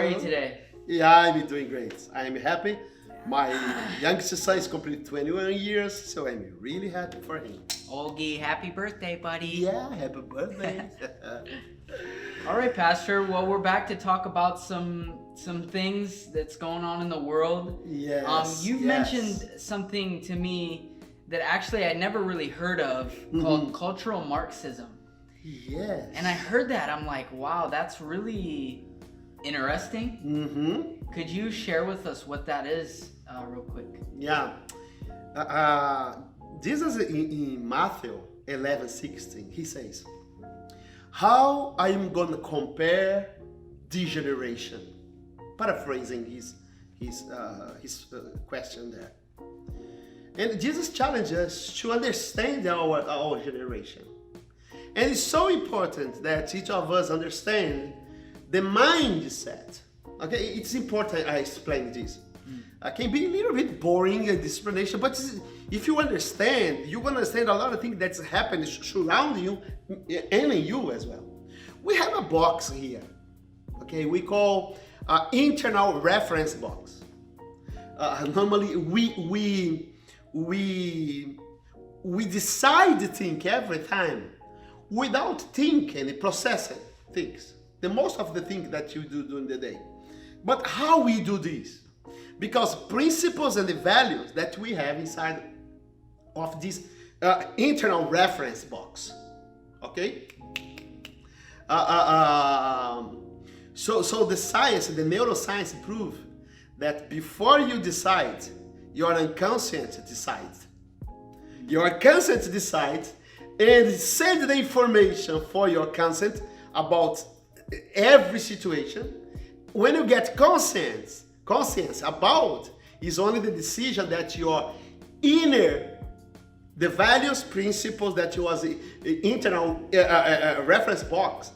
are you today? Yeah, I'm doing great. I'm happy. My youngest son is completed 21 years, so I'm really happy for him. Olgie, happy birthday, buddy. Yeah, happy birthday. All right, Pastor. Well, we're back to talk about some things that's going on in the world. Yes. You've mentioned something to me that actually I never really heard of called Cultural Marxism. Yes. And I heard that. I'm like, wow, that's really interesting. Mm-hmm. Could you share with us what that is real quick? Yeah. This is in Matthew 11:16. He says, how I am going to compare this generation? Paraphrasing his question there. And Jesus challenges us to understand our generation. And it's so important that each of us understand the mindset. Okay, it's important I explain this. It can be a little bit boring, this explanation, but if you understand, you understand a lot of things that's happening surrounding you and in you as well. We have a box here, okay, we call internal reference box. Normally, we decide to think every time without thinking and processing things. The most of the things that you do during the day. But how we do this? Because principles and the values that we have inside of this internal reference box, okay? So the science, the neuroscience prove that before you decide, your unconscious decides. Your conscious decides and send the information for your conscious about every situation. When you get conscience about, is only the decision that your inner, the values, principles that was the internal reference box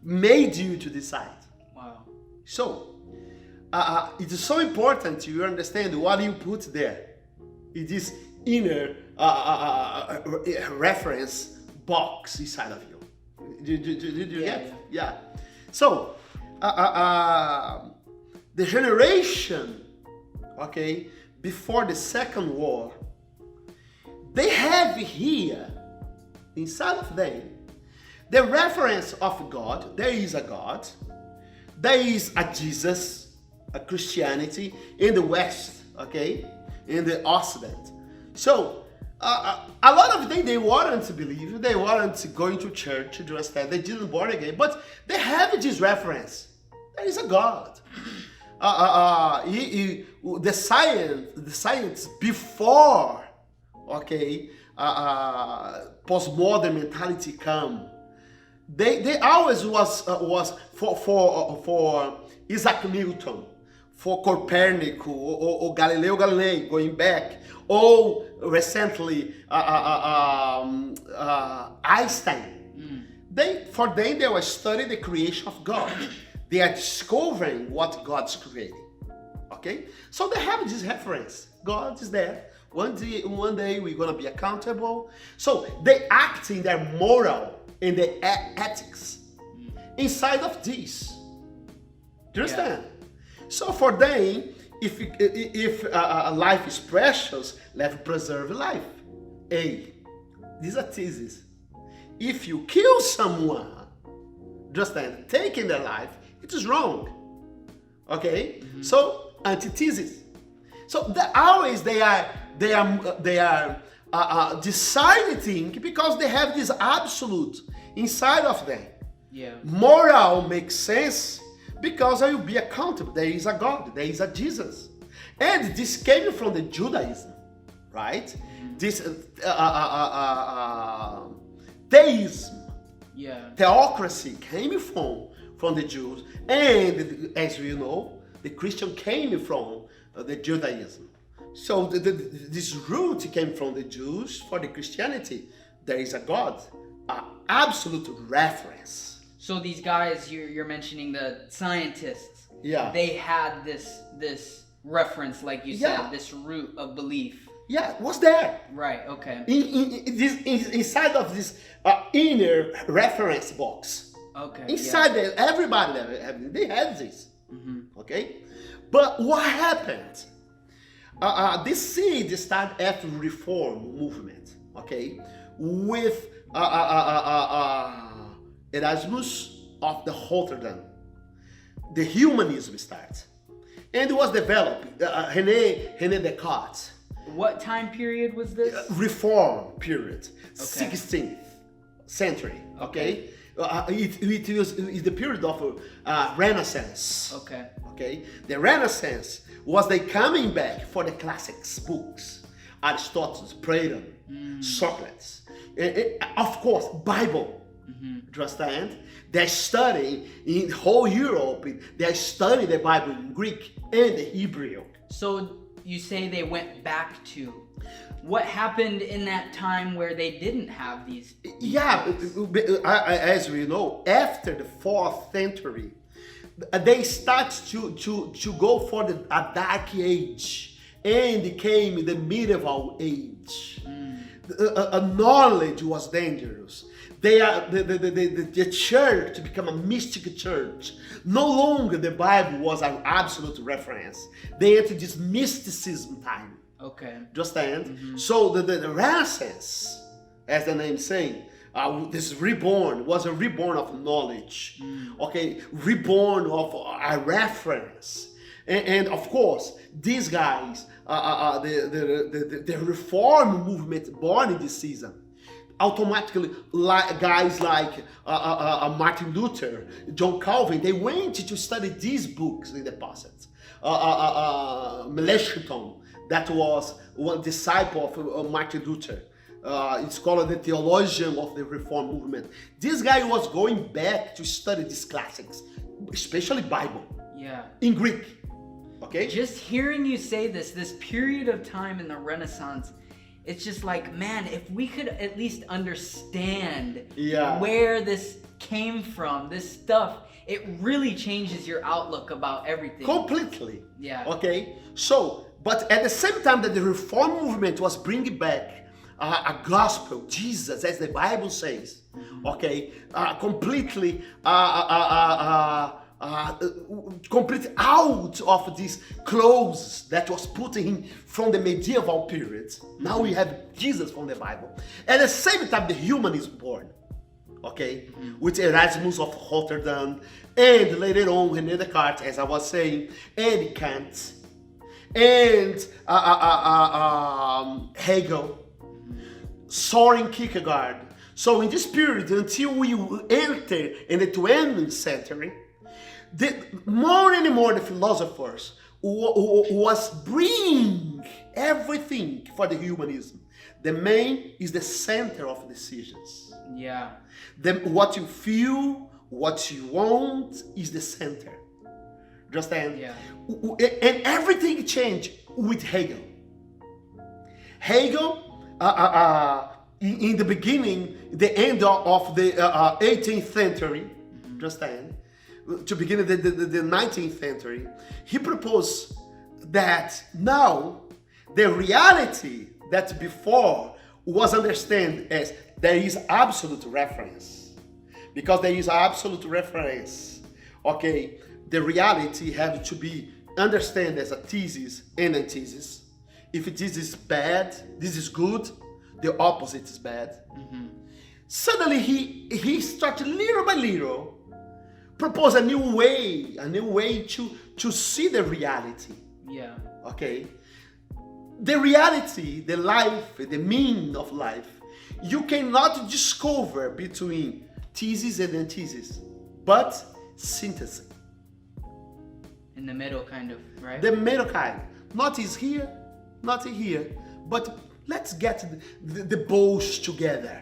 made you to decide. Wow. So, it is so important you understand what you put there. It is inner reference box inside of you. Did you get? Yeah. So, the generation, okay, before the Second War, they have here, inside of them, the reference of God. There is a God. There is a Jesus, a Christianity in the West, okay, in the Occident. So, a lot of things they weren't to believe, they weren't going to church to understand, they didn't born again, but they have this reference. There is a God. The science before, okay, postmodern mentality come. They always was for Isaac Newton, for Copernicus or Galileo Galilei going back, or recently Einstein. They were studying the creation of God. They are discovering what God's creating. Okay? So they have this reference. God is there. One day we're gonna be accountable. So they act in their moral and their ethics inside of this. Do you understand? So for them, if life is precious, let's preserve life. This is a thesis. If you kill someone, just then taking their life, it is wrong. Okay? So antithesis. So they are deciding because they have this absolute inside of them. Yeah. Moral makes sense because I will be accountable. There is a God, there is a Jesus. And this came from the Judaism, right? This theism, theocracy came from the Jews. And as we know, the Christian came from the Judaism. So this root came from the Jews for the Christianity. There is a God, an absolute reference. So these guys you're mentioning, the scientists, they had this reference, like you said, this root of belief. Yeah, what's there? Right, okay. Inside of this inner reference box. Okay. Inside everybody, they have this. Okay? But what happened? This seed started after reform movement, okay? With Erasmus of the Rotterdam. The humanism starts. And it was developed, René Descartes. What time period was this? Reform period, 16th century, okay? It is the period of Renaissance. Okay. The Renaissance was they coming back for the classics books, Aristotle, Plato, Socrates, of course, Bible. Do you understand? They're studying in whole Europe. They're studying the Bible in Greek and the Hebrew. So you say they went back to what happened in that time where they didn't have these? Yeah, as we know, after the 4th century, they start to go for a dark age, and it came the medieval age. Knowledge was dangerous. The church became a mystic church. No longer the Bible was an absolute reference. They entered this mysticism time. Do you understand? So the Renaissance, as the name is saying, this reborn was a reborn of knowledge. Reborn of a reference. And of course, these guys, the reform movement born in this season, automatically guys like Martin Luther, John Calvin, they went to study these books in the past. Melanchthon, that was one disciple of Martin Luther. It's called the theologian of the Reform movement. This guy was going back to study these classics, especially Bible. In Greek. Okay? Just hearing you say this period of time in the Renaissance, it's just like, man, if we could at least understand where this came from, this stuff, it really changes your outlook about everything. Completely. Okay? So, but at the same time that the Reform movement was bringing back a gospel, Jesus, as the Bible says, completely complete out of these clothes that was put in from the medieval period. Now we have Jesus from the Bible. At the same time, the humanism born, with Erasmus of Rotterdam, and later on René Descartes, as I was saying, and Kant, and Hegel, Soren Kierkegaard. So in this period, until we enter in the 20th century, more and more the philosophers was bringing everything for the humanism. The main is the center of decisions. What you feel, what you want is the center. Understand? And everything changed with Hegel. Hegel, in the beginning, the end of the 18th century, understand? To begin the 19th century, he proposed that now the reality that before was understood as there is absolute reference. Because there is absolute reference, the reality has to be understood as a thesis and antithesis. If this is bad, this is good, the opposite is bad. Suddenly he started little by little propose a new way to see the reality. The reality, the life, the meaning of life, you cannot discover between thesis and antithesis, but synthesis. In the middle, kind of, right? The middle kind. Not is here, not here, but let's get the both together.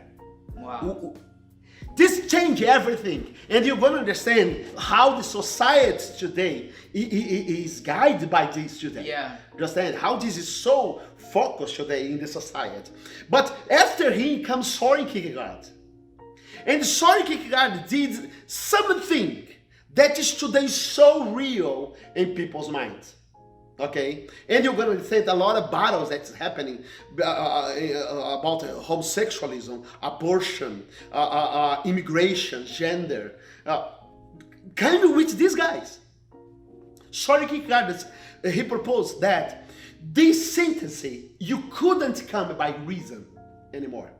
This changes everything, and you're going to understand how the society today is guided by this today. Understand how this is so focused today in the society. But after him comes Soren Kierkegaard, and Soren Kierkegaard did something that is today so real in people's minds. And you're going to see a lot of battles that's happening about homosexualism, abortion, immigration, gender, kind of with these guys. Soren Kierkegaard, he proposed that this synthesis, you couldn't come by reason anymore.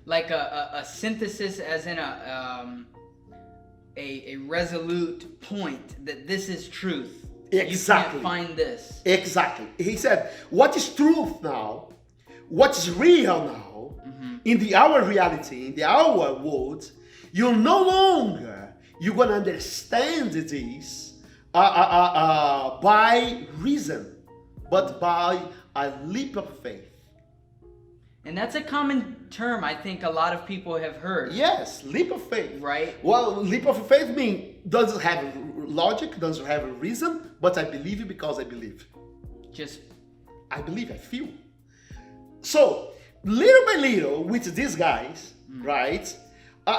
Like a synthesis, as in a resolute point that this is truth. Exactly. You can't find this. Exactly. He said, what is truth now, what is real now, in our reality, in our world, you're no longer, you're going to understand this by reason, but by a leap of faith. And that's a common term I think a lot of people have heard. Yes, leap of faith. Right. Well, leap of faith means doesn't have logic, doesn't have a reason, but I believe it because I believe. Just I believe, I feel. So, little by little, with these guys, right,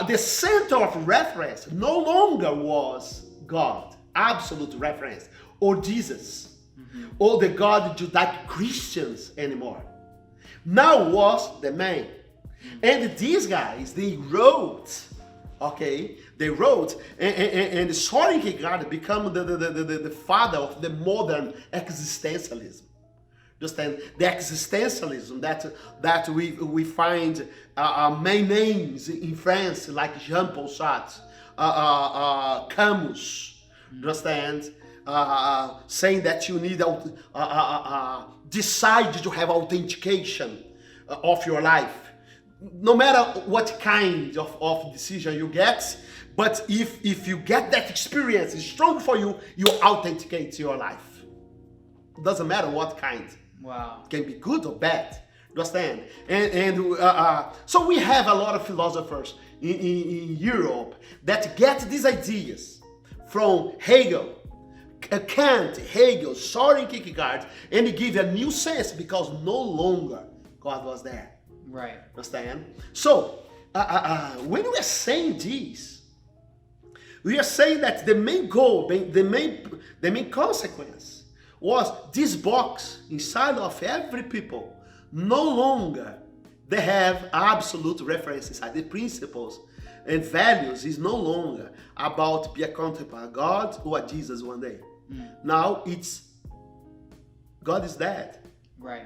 the center of reference no longer was God, absolute reference, or Jesus, or the God Judaic Christians anymore. Now was the man. And these guys, they wrote, okay, and Soren Kierkegaard became the father of the modern existentialism. Understand? The existentialism that we find main names in France, like Jean-Paul Sartre, Camus, understand? Saying that you need decide to have authentication of your life, no matter what kind of decision you get, but if you get that experience, it's strong for you, you authenticate your life. Doesn't matter what kind. wow. It can be good or bad. Understand? So we have a lot of philosophers in Europe that get these ideas from Hegel, Kant, Hegel, Soren Kierkegaard, and he give a new sense because no longer God was there. Right. Understand? So, when we are saying this, we are saying that the main goal, the main consequence was this box inside of every people. No longer they have absolute reference inside. The principles and values is no longer about be accountable by God or Jesus one day. Now it's God is dead. Right.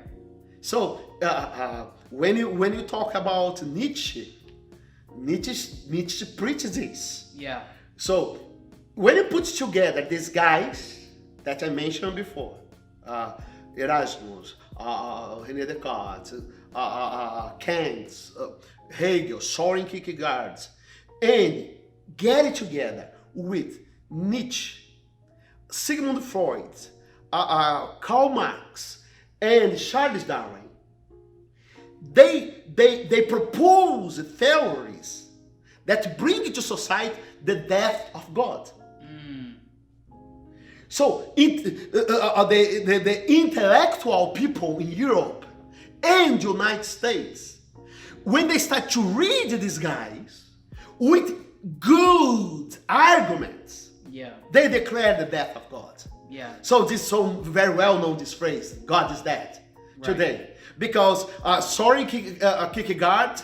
So when you talk about Nietzsche preaches this. Yeah. So when you put together these guys that I mentioned before, Erasmus, René Descartes, Kant, Hegel, Soren Kierkegaard, and get it together with Nietzsche, Sigmund Freud, Karl Marx, and Charles Darwin. They propose theories that bring to society the death of God. So the intellectual people in Europe and United States, when they start to read these guys with good arguments, they declare the death of God. Yeah. So this is so very well known, this phrase, God is dead, today. Because Soren Kierkegaard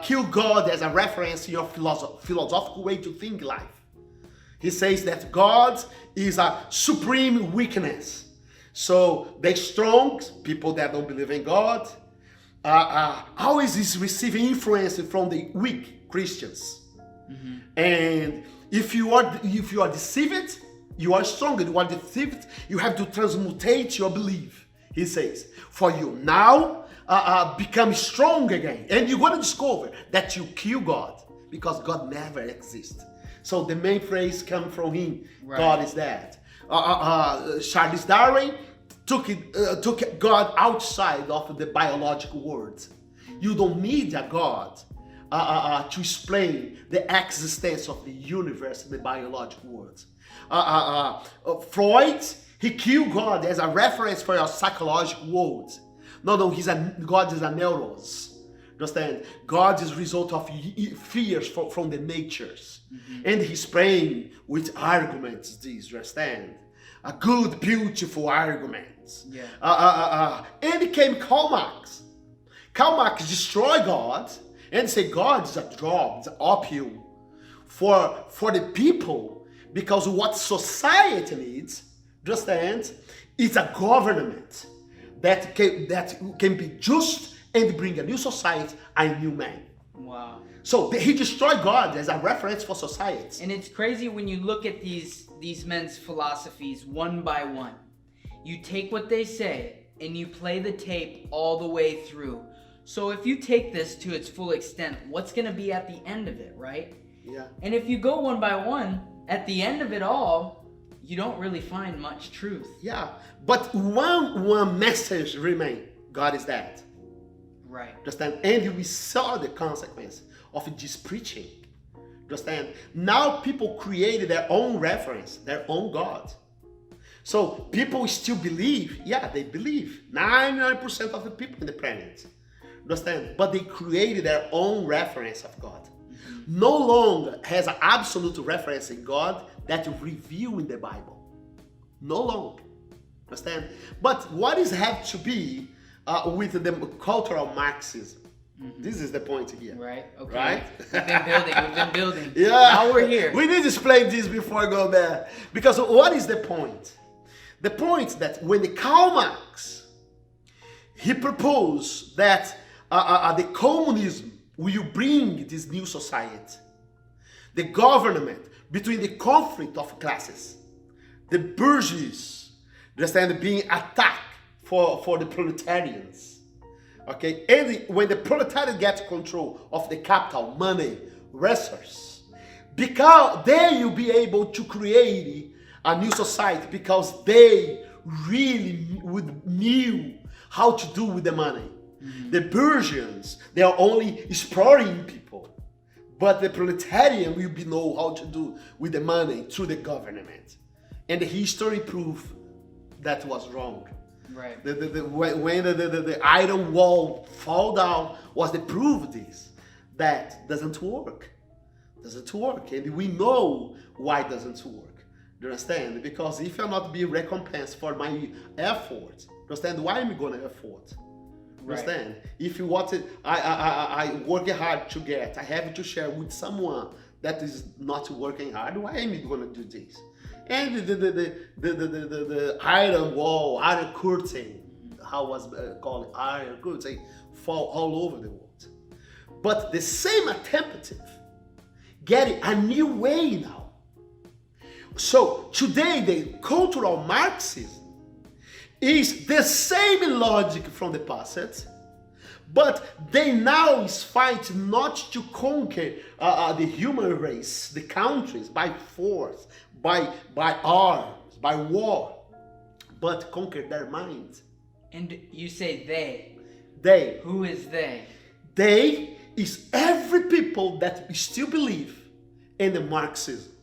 killed God as a reference to your philosophical way to think life. He says that God is a supreme weakness. So the strong, people that don't believe in God, always is receiving influence from the weak Christians. And if you are deceived, you are strong. You are deceived, you have to transmutate your belief. He says, for you now become strong again. And you're going to discover that you kill God because God never exists. So the main phrase comes from him, God is dead. Charles Darwin took God outside of the biological world. You don't need a God to explain the existence of the universe in the biological world. Freud, he killed God as a reference for your psychological world. No, God is a neuros. Understand? God is a result of fears from the natures. And he's praying with arguments, these, understand? A good, beautiful arguments. And it came Karl Marx. Karl Marx destroyed God and said God is a drug, it's an opium for the people, Because what society needs, understand, is a government that can be just and bring a new society, a new man. Wow. So he destroyed God as a reference for society. And it's crazy when you look at these men's philosophies one by one. You take what they say and you play the tape all the way through. So if you take this to its full extent, what's going to be at the end of it, right? Yeah. And if you go one by one, at the end of it all, you don't really find much truth. Yeah. But one message remains. God is dead. Right. Understand? And we saw the consequence of this preaching. Understand? Now people created their own reference, their own God. So people still believe, they believe. 99% of the people in the planet. Understand? But they created their own reference of God. No longer has an absolute reference in God that revealed in the Bible. No longer. Understand? But what is have to be with the cultural Marxism? This is the point here. Right. Okay. Right? We've been building. Yeah. Now we're here. We need to explain this before I go there. Because what is the point? The point that when the Karl Marx, he proposed that the communism will bring this new society, the government between the conflict of classes, the bourgeois, understand, being attacked for the proletarians. Okay, and when the proletariat gets control of the capital, money, resources, because they will be able to create a new society because they really knew how to do with the money. The bourgeois, they are only exploring people, but the proletarian will know how to do with the money through the government. And the history proved that was wrong. Right. When the iron wall fall down was the proof of this. That doesn't work. Doesn't work. And we know why it doesn't work. Do you understand? Because if I'm not being recompensed for my effort, understand why I'm gonna effort? Understand? Right. If you want it, I work hard to get, I have to share with someone that is not working hard, why am I gonna do this? And the iron wall, iron curtain, how was called iron curtain, fall all over the world. But the same attempt getting a new way now. So today the cultural Marxism is the same logic from the past, but they now is fighting not to conquer the human race, the countries, by force, by arms, by war, but conquer their minds. And you say they. They. Who is they? They is every people that still believe in the Marxism.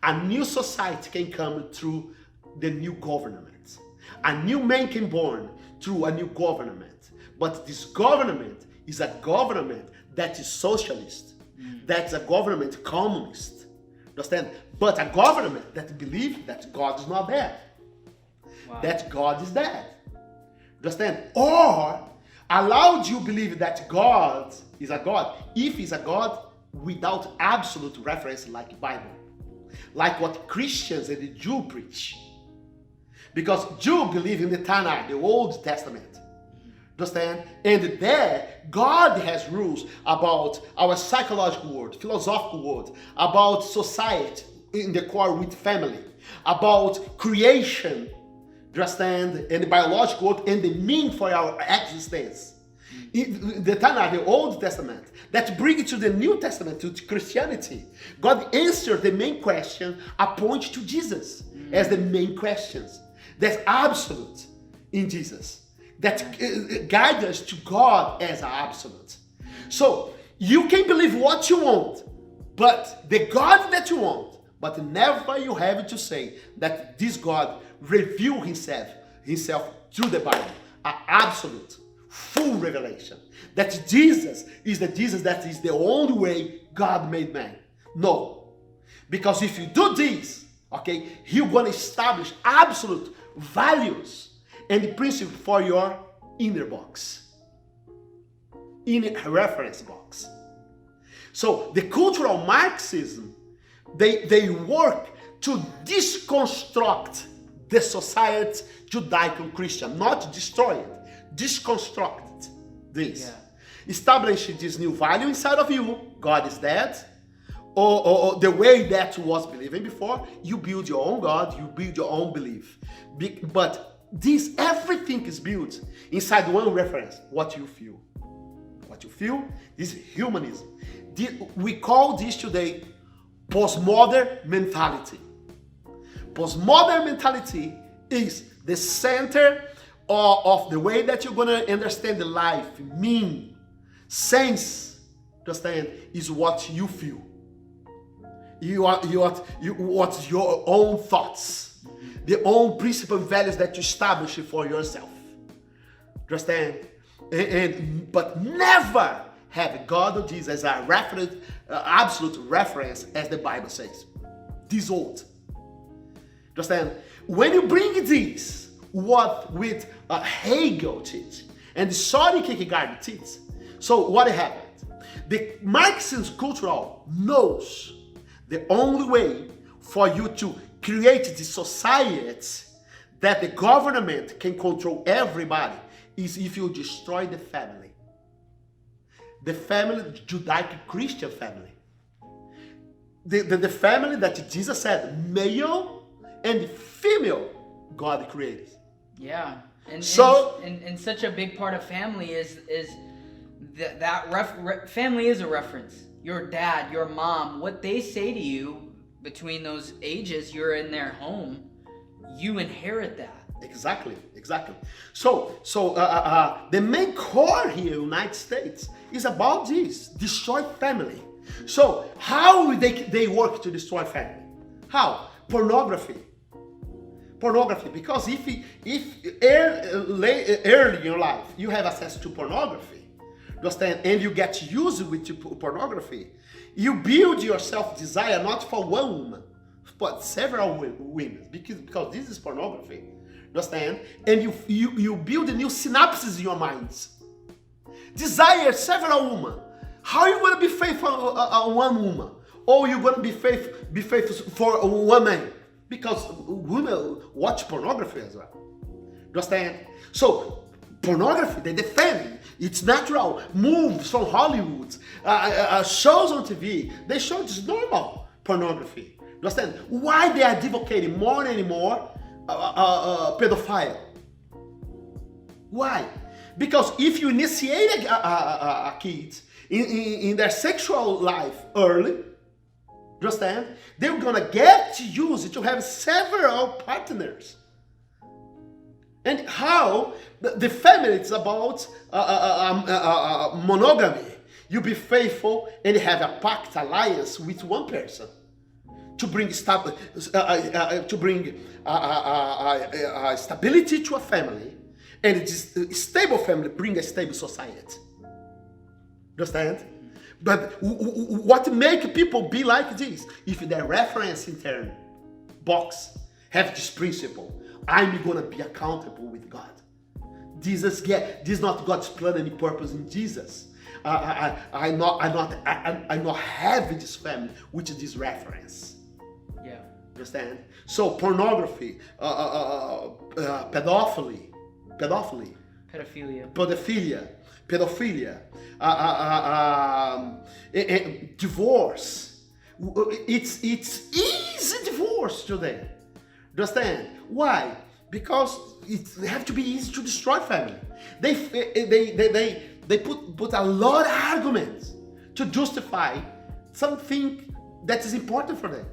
A new society can come through the new government. A new man can born through a new government. But this government is a government that is socialist. That's a government communist. Understand? But a government that believes that God is not there. Wow. That God is dead. Understand? Or allowed you believe that God is a God, if he's a God without absolute reference like Bible. Like what Christians and the Jew preach. Because Jew believe in the Tanakh, the Old Testament. Understand? And there, God has rules about our psychological world, philosophical world, about society in the core with family, about creation, understand, and the biological world, and the meaning for our existence. The Tanakh, the Old Testament, that brings it to the New Testament, to Christianity. God answered the main question, point to Jesus as the main questions. That's absolute in Jesus. That guides us to God as absolute. So you can believe what you want, but the God that you want, but never you have to say that this God revealed himself through the Bible. An absolute, full revelation. That Jesus is the Jesus that is the only way God made man. No. Because if you do this, okay, he's going to establish absolute values and principle for your inner box. Inner reference box. So the cultural Marxism, they work to deconstruct the society Judaico-Christian, not destroy it, deconstruct this. Yeah. Establish this new value inside of you. God is dead. Or the way that was believing before, you build your own God, you build your own belief. But everything is built inside one reference, what you feel. What you feel is humanism. We call this today postmodern mentality. Postmodern mentality is the center of the way that you're going to understand the life, mean, sense, understand, is what you feel. What's your own thoughts, the own principle and values that you establish for yourself. Understand? But never have God or Jesus as a reference, absolute reference, as the Bible says. This old. Understand? When you bring this, what with Hegel teach and Søren Kierkegaard teach, so what happened? The Marxist cultural knows the only way for you to create the society that the government can control everybody is if you destroy the family. The family, the Judaico-Christian family. The family that Jesus said, male and female, God created. Yeah. And such a big part of family is family is a reference. Your dad, your mom, what they say to you between those ages, you're in their home, you inherit that. Exactly. So the main core here in the United States is about this, destroy family. So how they work to destroy family? How? Pornography, because if early in your life you have access to pornography, understand, and you get used with pornography, you build your self-desire not for one woman, but several women, because this is pornography, understand? And you build new synapses in your minds. Desire several women. How are you going to be faithful on one woman? Or you going to be faithful for one man? Because women watch pornography as well. Understand? So pornography, they defend. It's natural. Moves from Hollywood, shows on TV, they show it's normal pornography. Understand? Why they are advocating more and more pedophile? Why? Because if you initiate a kid in their sexual life early, understand? They're gonna get used to have several partners. And how the family is about monogamy. You be faithful and have a pact alliance with one person to bring stability to a family, and this stable family bring a stable society. Understand? But what make people be like this? If their reference in term box have this principle, I'm gonna be accountable with God. This is not God's plan and purpose in Jesus. I not have this family which is this reference. Yeah. Understand? So pornography, pedophilia, divorce. It's easy divorce today. Understand? Why? Because it have to be easy to destroy family. They put a lot of arguments to justify something that is important for them.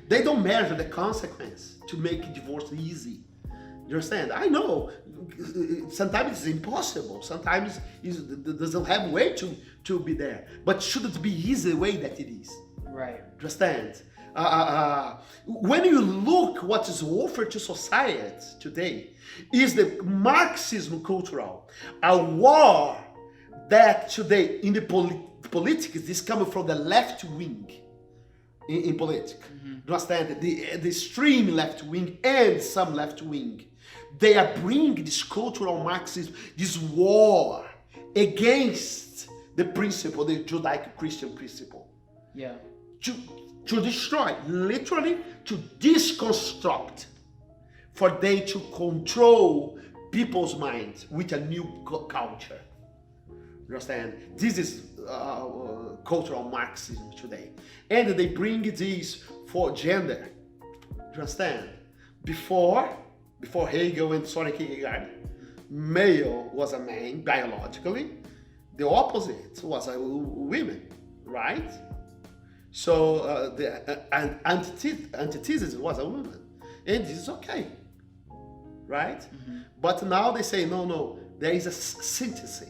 They don't measure the consequence to make divorce easy. You understand? I know sometimes it's impossible. Sometimes it doesn't have a way to be there. But shouldn't be easy the way that it is. Right. Understand? When you look what is offered to society today, is the Marxism cultural, a war that today in the politics is coming from the left wing in politics. Mm-hmm. Understand? The extreme left wing and some left wing, they are bringing this cultural Marxism, this war against the principle, the Judaico-Christian principle. Yeah. to destroy, literally to deconstruct, for them to control people's minds with a new culture. Understand? This is cultural Marxism today. And they bring this for gender. Understand? Before Hegel and Soren Kierkegaard, male was a man biologically. The opposite was a woman, right? So the antithesis was a woman. And this is okay, right? Mm-hmm. But now they say, no, there is a synthesis.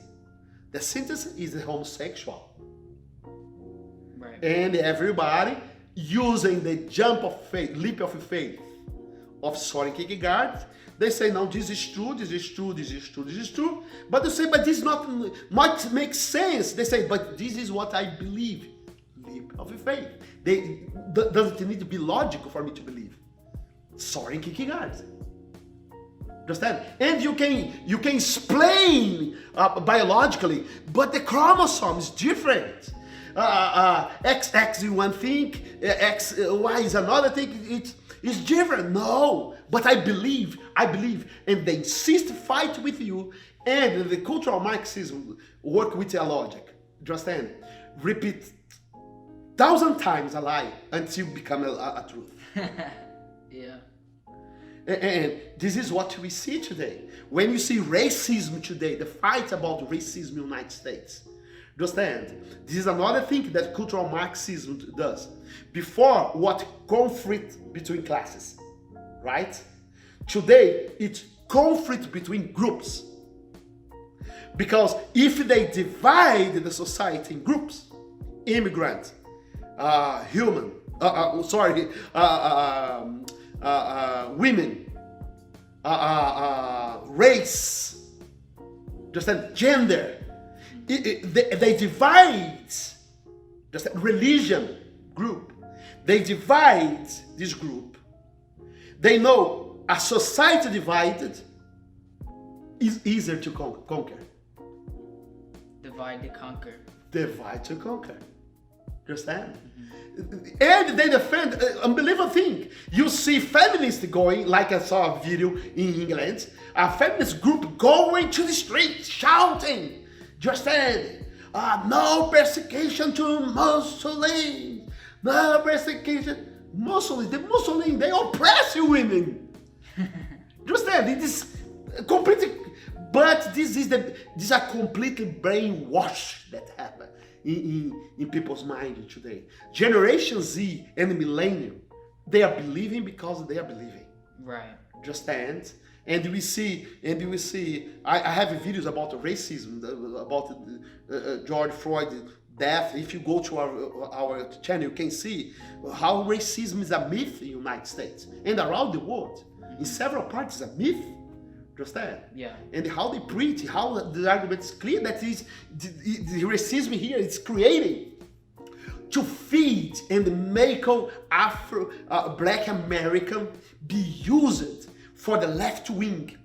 The synthesis is the homosexual. Right. And everybody using the leap of faith of Soren Kierkegaard, they say, no, this is true, this is true, this is true, this is true. But they say, but this not makes sense. They say, but this is what I believe. Leap of faith. Doesn't need to be logical for me to believe. Soren Kierkegaard. Understand? And you can explain biologically, but the chromosome is different. XX is one thing, XY is another thing. It's different. No, but I believe, and they insist to fight with you. And the cultural Marxism work with their logic. Understand? Repeat 1,000 times a lie until become a truth. Yeah. And this is what we see today. When you see racism today, the fight about racism in the United States, understand? This is another thing that cultural Marxism does. Before, what conflict between classes, right? Today, it's conflict between groups. Because if they divide the society in groups, immigrant, women, race, understand, gender. They divide, understand, religion group. They divide this group. They know a society divided is easier to conquer. Divide to conquer. Divide to conquer. Understand? Mm-hmm. And they defend unbelievable thing. You see feminists going, like I saw a video in England, a feminist group going to the streets shouting, understand? No persecution to Muslims. No persecution. Muslims, the Muslims, they oppress you women. Understand? It is completely, but this is a completely brainwash that happened in people's minds today. Generation Z and Millennium, they are believing because they are believing. Right. Understand? And we see, I have videos about racism, about George Floyd death. If you go to our channel, you can see how racism is a myth in the United States and around the world. In several parts, it's a myth. Understand? Yeah. And how they preach, how the argument is clear that is the racism here is creating to feed and make Black American be used for the left wing,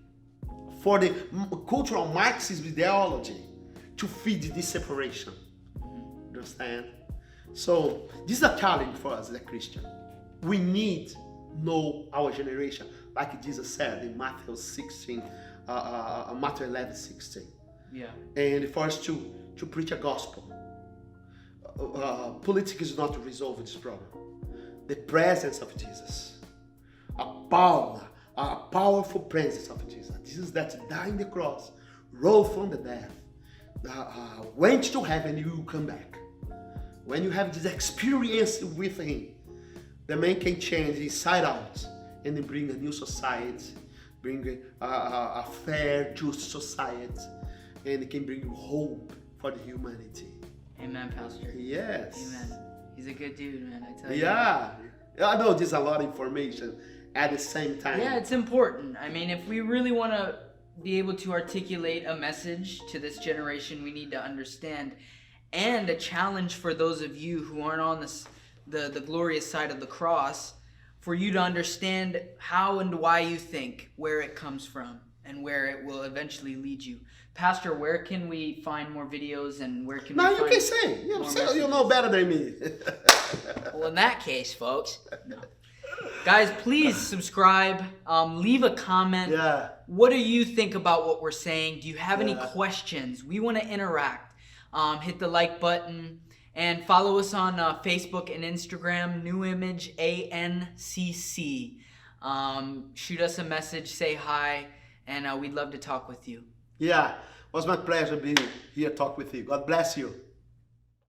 for the cultural Marxism ideology, to feed this separation. Understand? So this is a challenge for us as a Christian. We need to know our generation, like Jesus said in Matthew 11:16. Yeah. And for us to preach a gospel. Politics is not to resolve this problem. The presence of Jesus, a powerful presence of Jesus. Jesus that died on the cross, rose from the death, went to heaven, you will come back. When you have this experience with him, the man can change inside out and bring a new society, bring a fair, just society, and it can bring hope for the humanity. Amen, Pastor. Yes. Amen. He's a good dude, man, I tell you. Yeah. I know there's a lot of information at the same time. Yeah, it's important. I mean, if we really want to be able to articulate a message to this generation, we need to understand. And a challenge for those of you who aren't on the glorious side of the cross, for you to understand how and why you think, where it comes from, and where it will eventually lead you. Pastor, where can we find more videos and where can we find... No, you can say. You know better than me. Well, in that case, folks, no. Guys, please subscribe. Leave a comment. Yeah. What do you think about what we're saying? Do you have any questions? We want to interact. Hit the like button and follow us on Facebook and Instagram. New Image ANCC. Shoot us a message. Say hi, and we'd love to talk with you. Yeah. It was my pleasure being here talk with you. God bless you.